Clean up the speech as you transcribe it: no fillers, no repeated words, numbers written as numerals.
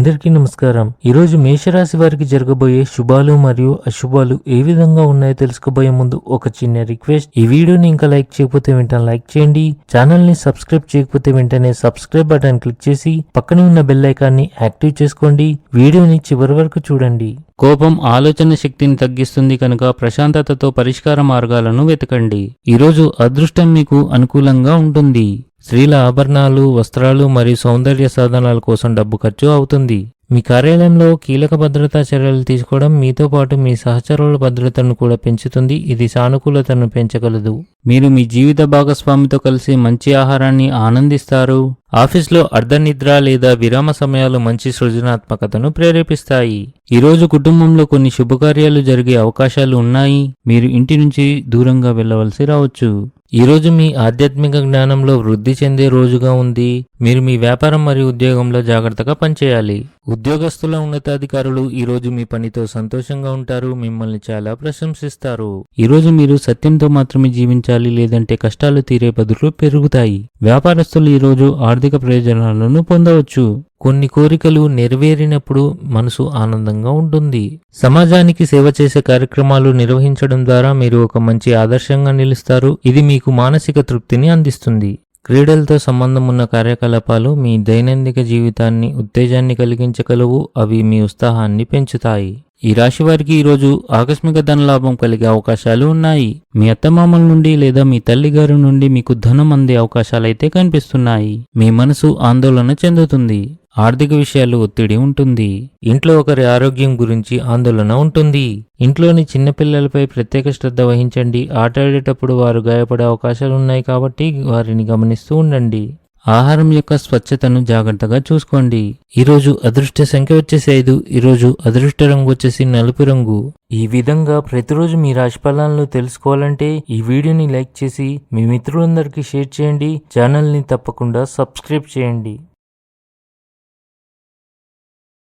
అందరికీ నమస్కారం. ఈరోజు మేషరాశి వారికి జరగబోయే శుభాలు మరియు అశుభాలు ఏ విధంగా ఉన్నాయో తెలుసుకోబోయే ముందు ఒక చిన్న రిక్వెస్ట్. ఈ వీడియోని ఇంకా లైక్ చేయకపోతే వెంటనే లైక్ చేయండి. ఛానల్ ని సబ్స్క్రైబ్ చేయకపోతే వెంటనే సబ్స్క్రైబ్ బటన్ క్లిక్ చేసి పక్కనే ఉన్న బెల్ ఐకాన్ని యాక్టివ్ చేసుకోండి. వీడియోని చివరి వరకు చూడండి. కోపం ఆలోచన శక్తిని తగ్గిస్తుంది కనుక ప్రశాంతతతో పరిష్కార మార్గాలను వెతకండి. ఈరోజు అదృష్టం మీకు అనుకూలంగా ఉంటుంది. స్త్రీల ఆభరణాలు, వస్త్రాలు మరియు సౌందర్య సాధనాల కోసం డబ్బు ఖర్చు అవుతుంది. మీ కార్యాలయంలో కీలక భద్రతా చర్యలు తీసుకోవడం మీతో పాటు మీ సహచరుల భద్రతను కూడా పెంచుతుంది. ఇది సానుకూలతను పెంచగలదు. మీరు మీ జీవిత భాగస్వామితో కలిసి మంచి ఆహారాన్ని ఆనందిస్తారు. ఆఫీస్లో అర్ధనిద్ర లేదా విరామ సమయాలు మంచి సృజనాత్మకతను ప్రేరేపిస్తాయి. ఈరోజు కుటుంబంలో కొన్ని శుభకార్యాలు జరిగే అవకాశాలు ఉన్నాయి. మీరు ఇంటి నుంచి దూరంగా వెళ్ళవలసి రావచ్చు. ఈరోజు మీ ఆధ్యాత్మిక జ్ఞానంలో వృద్ధి చెందే రోజుగా ఉంది. మీరు మీ వ్యాపారం మరియు ఉద్యోగంలో జాగ్రత్తగా పనిచేయాలి. ఉద్యోగస్తుల ఉన్నతాధికారులు ఈరోజు మీ పనితో సంతోషంగా ఉంటారు. మిమ్మల్ని చాలా ప్రశంసిస్తారు. ఈరోజు మీరు సత్యంతో మాత్రమే జీవించాలి, లేదంటే కష్టాలు తీరే బదులు పెరుగుతాయి. వ్యాపారస్తులు ఈరోజు ఆర్థిక ప్రయోజనాలను పొందవచ్చు. కొన్ని కోరికలు నెరవేరినప్పుడు మనసు ఆనందంగా ఉంటుంది. సమాజానికి సేవ చేసే కార్యక్రమాలు నిర్వహించడం ద్వారా మీరు ఒక మంచి ఆదర్శంగా నిలుస్తారు. ఇది మీకు మానసిక తృప్తిని అందిస్తుంది. క్రీడలతో సంబంధం ఉన్న కార్యకలాపాలు మీ దైనందిక జీవితాన్ని ఉత్తేజాన్ని కలిగించగలవు. అవి మీ ఉత్సాహాన్ని పెంచుతాయి. ఈ రాశి వారికి ఈరోజు ఆకస్మిక ధనలాభం కలిగే అవకాశాలు ఉన్నాయి. మీ అత్తమామల నుండి లేదా మీ తల్లిగారి నుండి మీకు ధనం అందే అవకాశాలైతే కనిపిస్తున్నాయి. మీ మనసు ఆందోళన చెందుతుంది. ఆర్థిక విషయాలు ఒత్తిడి ఉంటుంది. ఇంట్లో ఒకరి ఆరోగ్యం గురించి ఆందోళన ఉంటుంది. ఇంట్లోని చిన్నపిల్లలపై ప్రత్యేక శ్రద్ధ వహించండి. ఆటాడేటప్పుడు వారు గాయపడే అవకాశాలు ఉన్నాయి కాబట్టి వారిని గమనిస్తూ ఉండండి. ఆహారం యొక్క స్వచ్ఛతను జాగ్రత్తగా చూసుకోండి. ఈరోజు అదృష్ట సంఖ్య వచ్చేసి 5. ఈరోజు అదృష్ట రంగు వచ్చేసి నలుపు రంగు. ఈ విధంగా ప్రతిరోజు మీ రాశి ఫలాలను తెలుసుకోవాలంటే ఈ వీడియోని లైక్ చేసి మీ మిత్రులందరికీ షేర్ చేయండి. ఛానల్ని తప్పకుండా సబ్స్క్రైబ్ చేయండి.